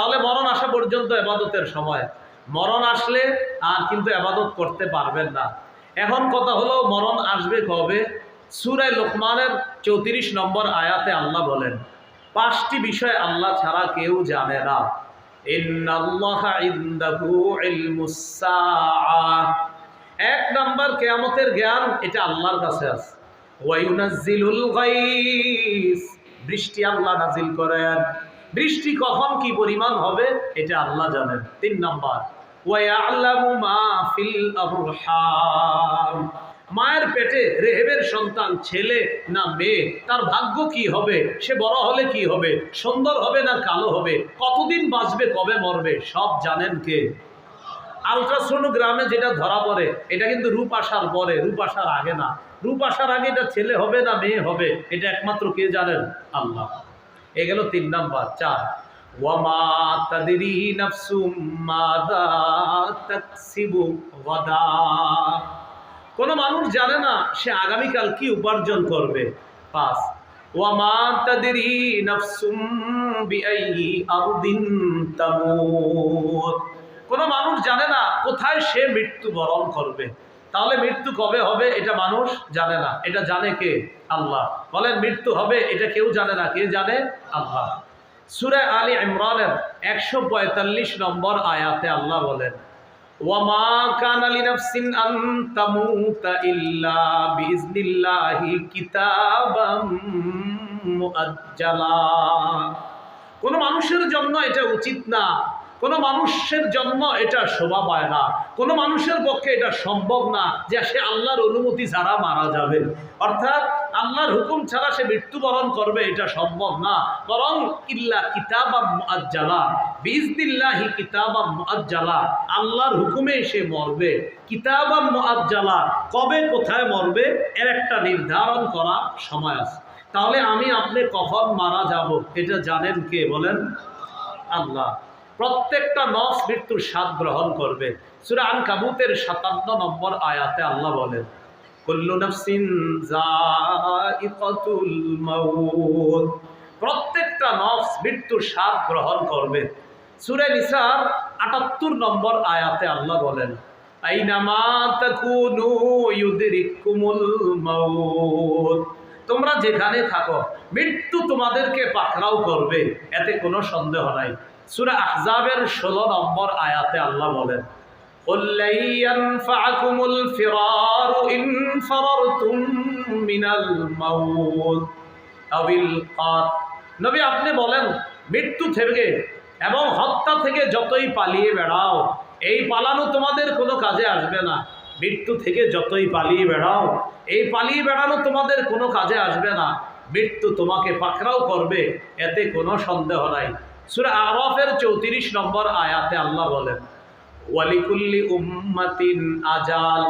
তাহলে মরণ আসা পর্যন্ত ইবাদতের সময়, মরণ আসলে আর কিন্তু ইবাদত করতে পারবেন না। এখন কথা হলো মরণ আসবে কবে? সূরা লোকমানের 34 নম্বর আয়াতে আল্লাহ বলেন 5টি বিষয় আল্লাহ ছাড়া কেউ জানে না। ইন্নাল্লাহা ইনদাহু ইলমুস সাআহ, 1 নাম্বার কিয়ামতের জ্ঞান এটা আল্লাহর কাছে আছে। ওয়া ইউনাজ্জিলুল গায়স, বৃষ্টি আল্লাহ নাজিল করেন, বৃষ্টি কখন কি পরিমাণ হবে এটা আল্লাহ জানেন। 3 নাম্বার ওয়া ইয়ালামু মা ফিল আরহাম, মায়ের পেটে রেহেবের সন্তান ছেলে না মেয়ে, তার ভাগ্য কি হবে, সে বড় হলে কি হবে, সুন্দর হবে না কালো হবে, কতদিন বাঁচবে, কবে মরবে, সব জানেন কে? আলট্রাসোনোগ্রামে যেটা ধরা পড়ে এটা কিন্তু রূপ আসার পরে, রূপ আসার আগে না। রূপ আসার আগে এটা ছেলে হবে না মেয়ে হবে এটা একমাত্র কে জানেন? আল্লাহ। এ গেল 3 নাম্বার। 4 ওয়ামা তাদরি নাফসুম মাযা তাকসিবু গাদা, কোন মানুষ জানে না সে আগামীকাল কি উপার্জন করবে। 5 ওয়ামা তাদরি নাফসুম বিআইয়ি আরদিন তামুত, কোন মানুষ জানে না কোথায় সে মৃত্যুবরণ করবে। তাহলে মৃত্যু কবে হবে এটা মানুষ জানে না, এটা জানে কে? আল্লাহ। বলেন মৃত্যু হবে এটা কেউ জানে না, কে জানে? আল্লাহ। সূরা আলী ইমরানের 145 নম্বর আয়াতে আল্লাহ বলেন ওয়ামা কানা লিনাফসিন আন তামুতা ইল্লা বিইজনিল্লাহি কিতাবাম মুআজ্জালা, কোন মানুষের জন্য এটা উচিত না, কোন মানুষের জন্য এটা শোভা পায় না, কোন মানুষের পক্ষে এটা সম্ভব না যে সে আল্লাহর অনুমতি ছাড়া মারা যাবে, অর্থাৎ আল্লাহর হুকুম ছাড়া সে মৃত্যুবরণ করবে, এটা সম্ভব না। বরং ইল্লা কিতাবাম মুআজ্জালা, বিইজনিল্লাহি কিতাবাম মুআজ্জালা, আল্লাহর হুকুমে সে মরবে। কিতাবাম মুআজ্জালা, কবে কোথায় মরবে এর একটা নির্ধারণ করা সময় আছে। তাহলে আমি আপনি কখন মারা যাব এটা জানেন কে? বলেন আল্লাহ। প্রত্যেকটা নফস মৃত্যুর স্বাদ গ্রহণ করবে। সূরা আনকাবুতের 57 নম্বর আয়াতে আল্লাহ বলেন কুল্লু নাফসিন যায়িকাতুল মাউত, প্রত্যেকটা নফস মৃত্যুর স্বাদ গ্রহণ করবে। সূরা নিসার 78 নম্বর আয়াতে আল্লাহ বলেন আইনামা তাকুনু ইউদরিকুমুল মাউত, তোমরা যেখানে থাকো মৃত্যু তোমাদেরকে পাকড়াও করবে, এতে কোনো সন্দেহ নাই। সূরা আহজাবের 16 নম্বর আয়াতে আল্লাহ বলেন কুল লা ইয়ানফাকুমুল ফিরারু ইন ফারারতুম মিনাল মাউত আবিল কাত, নবী আপনি বলেন মৃত্যু থেকে এবং হত্যা থেকে যতই পালিয়ে বেড়াও এই পালানো তোমাদের কোনো কাজে আসবে না। মৃত্যু থেকে যতই পালিয়ে বেড়াও এই পালিয়ে বেড়ানো তোমাদের কোনো কাজে আসবে না, মৃত্যু তোমাকে পাকড়াও করবে, এতে কোনো সন্দেহ নাই। সূরা আরাফের 34 নম্বর আয়াতে আল্লাহ বলেন ওয়ালিকুল্লি উম্মাতিন আজাল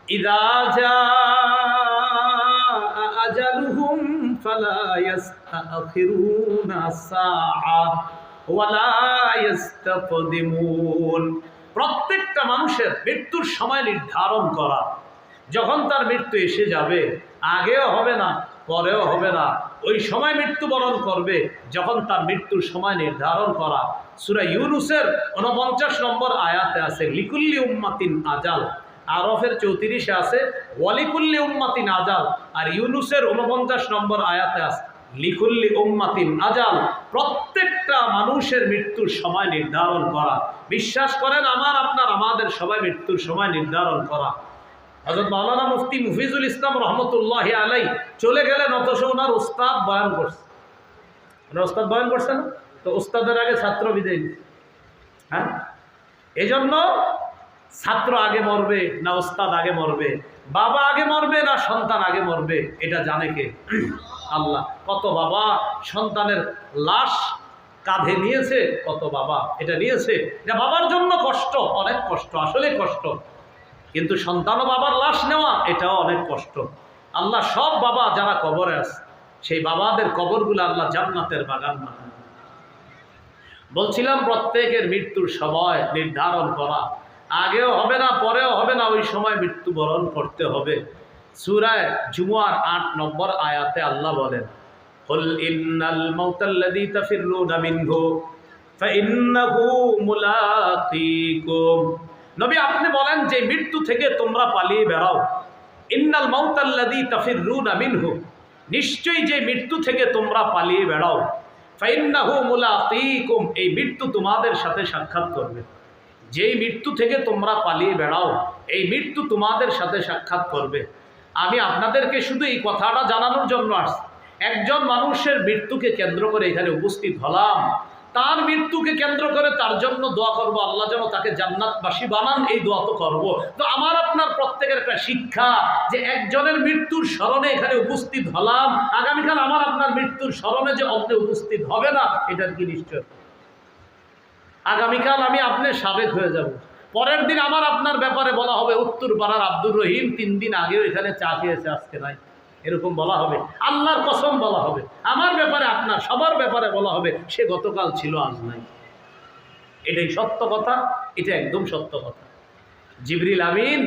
ইযা জাআ আজালুহুম ফালা ইস্তাখিরুনা সাআ ওয়ালা ইস্তাকদিমুন, প্রত্যেকটা মানুষের মৃত্যুর সময় নির্ধারণ করা, যখন তার মৃত্যু এসে যাবে আগেও হবে না পরেও হবে না, ওই সময় মৃত্যুবরণ করবে যখন তার মৃত্যুর সময় নির্ধারণ করা। সূরা ইউনূসের 49 নম্বর আয়াতে আছে লিকুল্লি উম্মাতিন আজাল, আরফের 34 আছে ওয়ালিকুল্লি উম্মাতিন আজাল, আর ইউনূসের 49 নম্বর আয়াতে আছে লিকুল্লি উম্মাতিন আজাল, প্রত্যেকটা মানুষের মৃত্যুর সময় নির্ধারণ করা। বিশ্বাস করেন আমার আপনার আমাদের সবাই মৃত্যুর সময় নির্ধারণ করা। হযরত মাওলানা মুফতি মুফিজুল ইসলাম রহমতুল্লাহি আলাইহি চলে গেলেন, অথচ ওনার উস্তাদ বয়ান করছে। উস্তাদ বয়ান করছেন তো উস্তাদের আগে ছাত্র বিদায় নিচ্ছে। হ্যাঁ, এজন্য ছাত্র আগে মরবে না উস্তাদ আগে মরবে, বাবা আগে মরবে না সন্তান আগে মরবে, এটা জানে কে? আল্লাহ। কত বাবা সন্তানের লাশ কাঁধে নিয়েছে, কত বাবা এটা নিয়েছে, এটা বাবার জন্য কষ্ট, অনেক কষ্ট, আসলে কষ্ট, কিন্তু সন্তান ও বাবার লাশ নেওয়া এটাও অনেক কষ্ট। আল্লাহ সব বাবা যারা কবরে আছে সেই বাবাদের কবরগুলো আল্লাহ জান্নাতের বাগান বানান। বলছিলাম প্রত্যেকের মৃত্যুর সময় নির্ধারণ করা, আগেও হবে না পরেও হবে না, ওই সময় মৃত্যুবরণ করতে হবে। সূরা জুমুয়ার 8 নম্বর আয়াতে আল্লাহ বলেন কুল ইন্নাল মাউতাল্লাযী তাফিররুনা মিনহু ফাইন্নাহু মুলাকীকুম। নবী আপনি বলেন যে মৃত্যু থেকে তোমরা পালিয়ে বেড়াও। ইন্নাল মাউতাল্লাযী তাফিররুনা মিনহু, নিশ্চয়ই যে মৃত্যু থেকে তোমরা পালিয়ে বেড়াও। ফাইন্নাহু মুলাকীকুম, এই মৃত্যু তোমাদের সাথে সাক্ষাৎ করবে। যেই মৃত্যু থেকে তোমরা পালিয়ে বেড়াও, এই মৃত্যু তোমাদের সাথে সাক্ষাৎ করবে। আমি আপনাদেরকে শুধু এই কথাটা জানানোর জন্য আসছি। একজন মানুষের মৃত্যুকে কেন্দ্র করে এখানে উপস্থিত হলাম, তার মৃত্যুকে কেন্দ্র করে তার জন্য দোয়া করব, আল্লাহ যেন তাকে জান্নাতবাসী বানান, এই দোয়া তো করবো। তো আমার আপনার প্রত্যেকের একটা শিক্ষা যে একজনের মৃত্যুর স্মরণে এখানে উপস্থিত হলাম, আগামীকাল আমার আপনার মৃত্যুর স্মরণে যে অন্য উপস্থিত হবে না, এটার কি নিশ্চয়? আগামীকাল আমি আপনি সাবেক হয়ে যাব, পরের দিন আমার আপনার ব্যাপারে বলা হবে উত্তর পাড়ার আব্দুর রহিম 3 দিন আগেও এখানে চা খেয়েছে, আজকে নাই, এরকম বলা হবে। আল্লাহর কসম বলা হবে, আমার ব্যাপারে আপনার সবার ব্যাপারে বলা হবে সে গতকাল ছিল আজ নাই। এটাই সত্য কথা, এটা একদম সত্য কথা। জিবরিল আমিন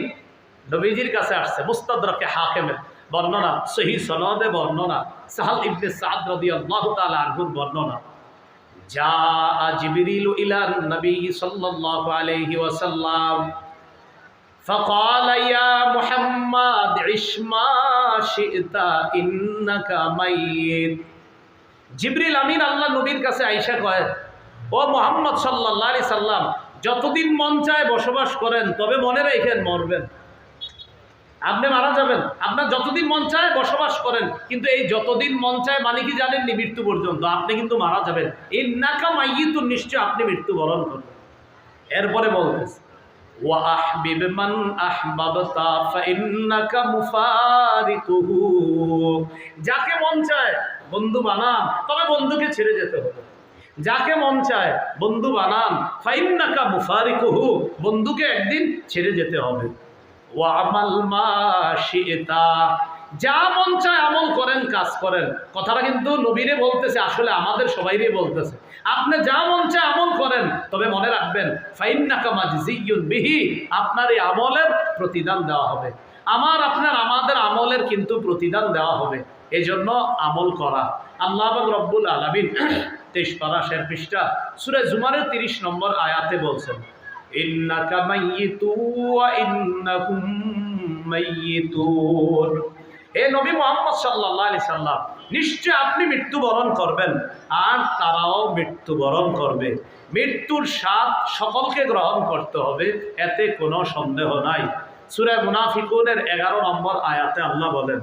নবীজির কাছে আসছে, মুস্তাদরাকে হাকিমের বর্ণনা, সহিহ সনদে বর্ণনা, সাহাল ইবনে সাদ রাদিয়াল্লাহু তাআলা আনহুর বর্ণনা। জাআ জিবরিল ইলান নবী সাল্লাল্লাহু আলাইহি ওয়াসাল্লাম فقال يا محمد عش ما شئت إنك ميت। জিবরিল আমিন আল্লাহ নবীর কাছে আয়েশা কয়, ও মুহাম্মদ সাল্লাল্লাহু আলাইহি সাল্লাম, যতদিন মন চায় বসবাস করেন, তবে মনে রাখেন মরবেন, আপনি মারা যাবেন। আপনার যতদিন মন চায় বসবাস করেন, কিন্তু এই যতদিন মন চায় মানে কি জানেননি? মৃত্যু পর্যন্ত। আপনি কিন্তু মারা যাবেন। ইন্নাকা মাইয়িতুন, নিশ্চয় আপনি মৃত্যুবরণ করবেন। এরপরে বলতেছে ওয়া আহবিব মান আহবাবতা ফাইন্নাকা মুফারিকুহু, যাকে মন চায় বন্ধু বানান, তবে বন্ধুকে ছেড়ে যেতে হবে। যাকে মন চায় বন্ধু বানান, ফাইন্নাকা মুফারিকুহু, বন্ধুকে একদিন ছেড়ে যেতে হবে। ওয়া আমাল মা শিতা, যা মন চায় আমল করেন, কাজ করেন। কথাটা কিন্তু নবীরে বলতেছে, আসলে আমাদের সবাইরে বলতেছে। আপনি যা মন চায় আমল করেন, তবে মনে রাখবেন ফাইন্নাকা মাজজিয়ুন বিহি, আপনার এই আমলের প্রতিদান দেওয়া হবে। আমাদের আমলের কিন্তু প্রতিদান দেওয়া হবে। এই জন্য আমল করা। আল্লাহ রব্বুল আলামিন 23 পারা 6 পৃষ্ঠা সূরা জুমারের 30 নম্বর আয়াতে বলছেন, ইন্নাকা মাইয়িতুন ওয়া ইন্নাহুম মাইয়িতুন। হে নবী মুহাম্মদ সাল্লাল্লাহু আলাইহি সাল্লাম, নিশ্চয় আপনি মৃত্যুবরণ করবেন, আর তারাও মৃত্যুবরণ করবে। মৃত্যুর স্বাদ সকলকে গ্রহণ করতে হবে, এতে কোনো সন্দেহ নাই। সূরা মুনাফিকুনের 11 নম্বর আয়াতে আল্লাহ বলেন,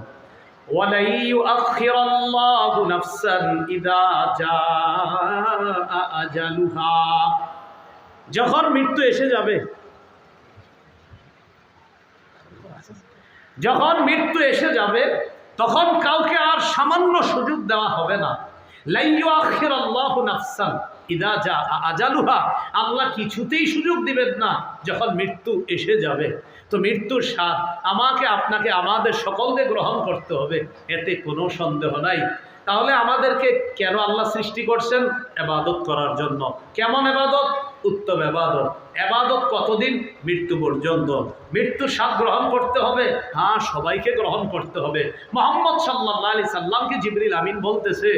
ওয়ালাই ইউআখিরাল্লাহু নাফসান ইযা জাআ আজালুহা, যখন মৃত্যু এসে যাবে, যখন মৃত্যু এসে যাবে, তখন কাউকে আর সামান্য সুযোগ দেওয়া হবে না। লা ইউআখিরাল্লাহু নাফসান ইযা জাআ আজালুহা, আল্লাহ কিছুতেই সুযোগ দিবেন না যখন মৃত্যু এসে যাবে। তো মৃত্যুর স্বাদ আমাকে, আপনাকে, আমাদের সকলকে গ্রহণ করতে হবে, এতে কোনো সন্দেহ নাই। তাহলে আমাদেরকে কেন আল্লাহ সৃষ্টি করছেন? ইবাদত করার জন্য। কেমন ইবাদত? উত্তম ইবাদত। ইবাদত কতদিন? মৃত্যু পর্যন্ত। মৃত্যুর স্বাদ গ্রহণ করতে হবে, হ্যাঁ, সবাইকে গ্রহণ করতে হবে। মুহাম্মদ সাল্লাল্লাহু আলাইহি সাল্লামকে জিবরিল আমিন বলতেছে,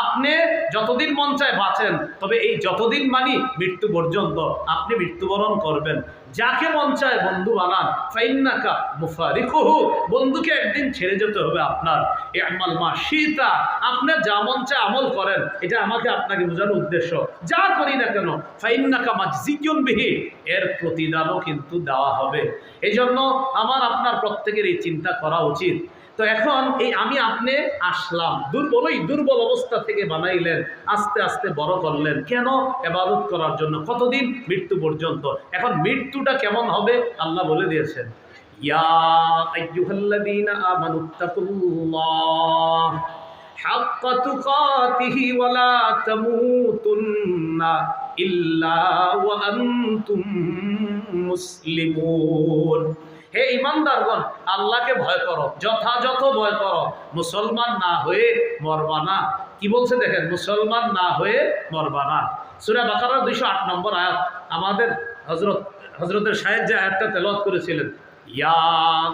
আপনি যতদিন মন চায় বাঁচেন, তবে এই যতদিন মানি মৃত্যু পর্যন্ত আপনি মৃত্যুবরণ করবেন। যাকে মন চায় বন্ধু বানান, ফাইন্নাকা মুফারিকুহু, বন্ধুকে একদিন ছেড়ে যেতে হবে আপনার। ইআমাল মা শিতা, আপনার যা মন চায় আমল করেন, এটা আমাকে আপনাকে বোঝানোর উদ্দেশ্য। যা করি না কেন, ফাইন্নাকা মাজজিয়ুন বিহি, এর প্রতিদানও কিন্তু দেওয়া হবে। এই জন্য আমার আপনার প্রত্যেকের এই চিন্তা করা উচিত। তো এখন এই আমি আপনি আসলাম, দুর্বল অবস্থা থেকে বানাইলেন, আস্তে আস্তে বড় করলেন। কেন? ইবাদত করার জন্য। কতদিন? মৃত্যু পর্যন্ত। এখন মৃত্যুটা কেমন হবে আল্লাহ বলে দিয়েছেন, ইয়া আইয়ুহাল্লাযীনা আমানুত্তাকুল্লাহ হাক্কা তুকাতিহি ওয়া লা তামুতুন্না ইল্লা ওয়া আনতুম মুসলিমুন। হে ঈমানদারগণ, আল্লাহকে ভয় করো, যথাযথ ভয় করো। মুসলমান না হয়ে মরবা না। কি বলছে দেখেন, মুসলমান না হয়ে মরবা না। সূরা বাকারার 208 নম্বর আয়াত। আমাদের হযরতের শাহেদ যে আয়াতটা তেলাওয়াত করেছিলেন, ইয়া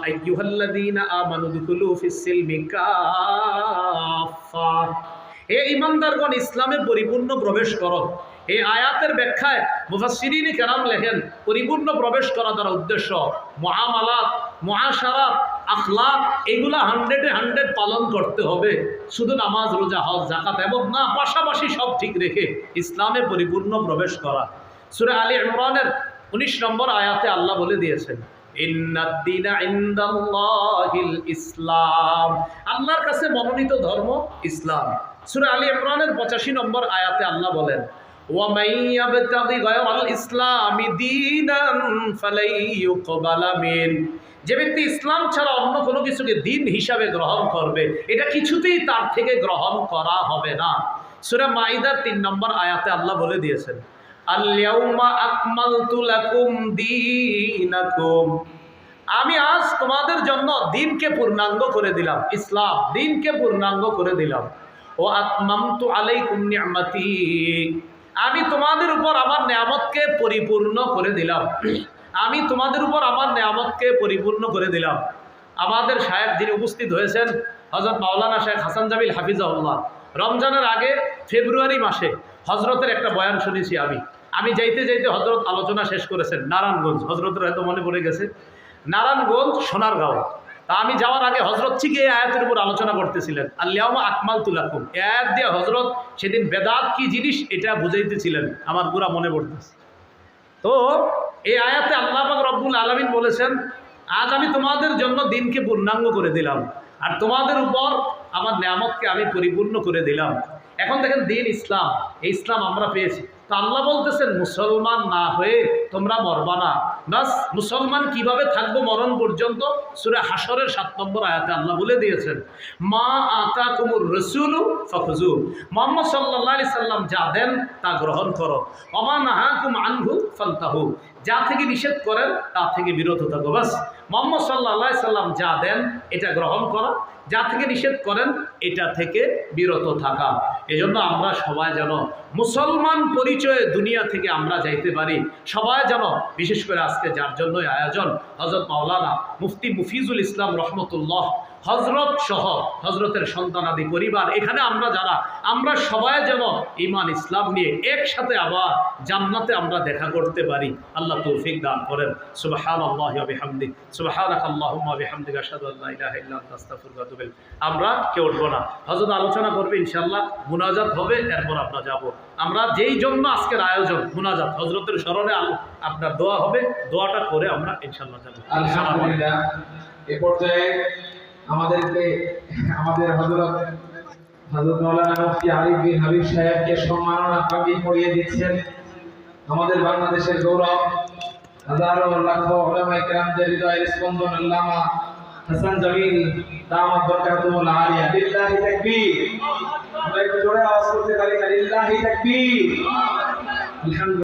আইয়ুহাল্লাযীনা আমানু দুখুলু ফিস-সিলমি কাফা, হে ঈমানদারগণ, ইসলামে পরিপূর্ণ প্রবেশ করো। এই আয়াতের ব্যাখ্যায় মুফাসসিরিনে কেরাম লেখেন পরিপূর্ণ প্রবেশ করা দ্বারা উদ্দেশ্য মুআমালাত, মুআশারাত, আখলাক এগুলা 100-100 পালন করতে হবে। শুধু নামাজ, রোজা, হজ, যাকাত এবং না, পাশাপাশি সব ঠিক রেখে ইসলামে পরিপূর্ণ প্রবেশ করা। সূরা আলী ইমরানের 19 নম্বর আয়াতে আল্লাহ বলে দিয়েছেন ইন্নাদ-দীনা ইনদাল্লাহিল ইসলাম, আল্লাহর কাছে মনোনীত ধর্ম ইসলাম। সূরা আলী ইমরানের 85 নম্বর আয়াতে আল্লাহ বলেন ওয়ামান ইয়াবতাগি গায়রাল ইসলামি দীনান ফালাই ইউকবালা মিন, যে ব্যক্তি ইসলাম ছাড়া অন্য কোনো কিছুকে দিন হিসাবে গ্রহণ করবে এটা কিছুতেই তার থেকে গ্রহণ করা হবে না। সূরা মাইদার 3 নম্বর আয়াতে আল্লাহ বলে দিয়েছেন আল-ইয়াউমা আকমালতু লাকুম দীনাকুম, আমি আজ তোমাদের জন্য দিনকে পূর্ণাঙ্গ করে দিলাম, ইসলাম দিনকে পূর্ণাঙ্গ করে দিলাম। ও আতমামতু আলাইকুম নি'মাতি, আমি তোমাদের উপর আমার নেয়ামতকে পরিপূর্ণ করে দিলাম, আমি তোমাদের উপর আমার নেয়ামতকে পরিপূর্ণ করে দিলাম। আমাদের সাহেব যিনি উপস্থিত হয়েছেন হযরত মাওলানা শেখ হাসান জামিল হাফিজাহুল্লাহ, রমজানের আগে ফেব্রুয়ারি মাসে হজরতের একটা বয়ান শুনেছি আমি যাইতে যাইতে হজরত আলোচনা শেষ করেছেন নারায়ণগঞ্জ, হজরতের হয়তো মনে পড়ে গেছে, নারায়ণগঞ্জ সোনারগাঁও। তা আমি যাওয়ার আগে হজরত ঠিক এই আয়াতের উপর আলোচনা করতেছিলেন আল-ইয়াউমা আকমালতু লাকুম, এই আয়াত দিয়ে হজরত সেদিন বেদাত কি জিনিস এটা বুঝাইতেছিলেন, আমার পুরা মনে পড়তেছে। তো এই আয়াতে আল্লাহ পাক রব্বুল আলামিন বলেছেন আজ আমি তোমাদের জন্য দিনকে পূর্ণাঙ্গ করে দিলাম আর তোমাদের উপর আমার নেয়ামতকে আমি পরিপূর্ণ করে দিলাম। এখন দেখেন দিন ইসলাম, এই ইসলাম আমরা পেয়েছি। তো আল্লাহ বলতেছেন মুসলমান না হয়ে তোমরা মরবা না। বাস মুসলমান কিভাবে থাকবো মরণ পর্যন্ত? সূরা হাশরের 7 নম্বর আয়াতে আল্লাহ বলে দিয়েছেন মা আতাকুমুর রাসূলু ফাখুযু, মুহাম্মদ সাল্লাল্লাহু আলাইহি সাল্লাম যা দেন তা গ্রহণ করো, ওমা নাহাকুম আনহু ফান্তাহু, যা থেকে নিষেধ করেন তা থেকে বিরত থাকো। বাস মুহাম্মদ সাল্লাল্লাহু আলাইহি সাল্লাম যা দেন এটা গ্রহণ করা, যা থেকে নিষেধ করেন এটা থেকে বিরত থাকা। এজন্য আমরা সবাই যেন মুসলমান পরিচয়ে দুনিয়া থেকে আমরা যাইতে পারি। সবাই যেন, বিশেষ করে আজকে যার জন্যই আয়োজন, হযরত মাওলানা মুফতি মুফিজুল ইসলাম রহমতুল্লাহ হজরত সহ হজরতের সন্তানাদি পরিবার, এখানে আমরা যারা, আমরা সবাই যেন ঈমান ইসলাম নিয়ে একসাথে আবার জান্নাতে আমরা দেখা করতে পারি। আল্লাহ তৌফিক দান করেন। সুবহানাল্লাহি ওয়া বিহামদিহি, সুবহানাকাল্লাহুম্মা ওয়া বিহামদিকা আশহাদু আল্লা ইলাহা ইল্লা আনতা আস্তাগফিরুকা ওয়া আতুবু ইলাইক। আমরা কেউ উঠবো না, হযরত আলোচনা করবে ইনশাআল্লাহ, মুনাজাত হবে, এরপর আমরা যাব। আমরা যেই জন্য আজকের আয়োজন মুনাজাত, হযরতের স্মরণে আপনার দোয়া হবে, দোয়াটা করে আমরা ইনশাআল্লাহ যাব। আলহামদুলিল্লাহ, এই পর্যায়ে আমাদেরকে আমাদের হযরত মাওলানা মুফতি আরিফ বিন হাবিব সাহেবকে সম্মাননা পাগড়ি পরিয়ে দিচ্ছেন। আমাদের বাংলাদেশের গৌরব, হাজারো লাখো উলামায়ে কেরামদের হৃদয়ের স্পন্দন আল্লামা হাসান জামিল দামাত বরকাতুহুল আলিয়া। লিল্লাহি তাকবীর। আমরা একটু জোরে আওয়াজ করতে পারি না? লিল্লাহি তাকবীর। আলহামদুলিল্লাহ।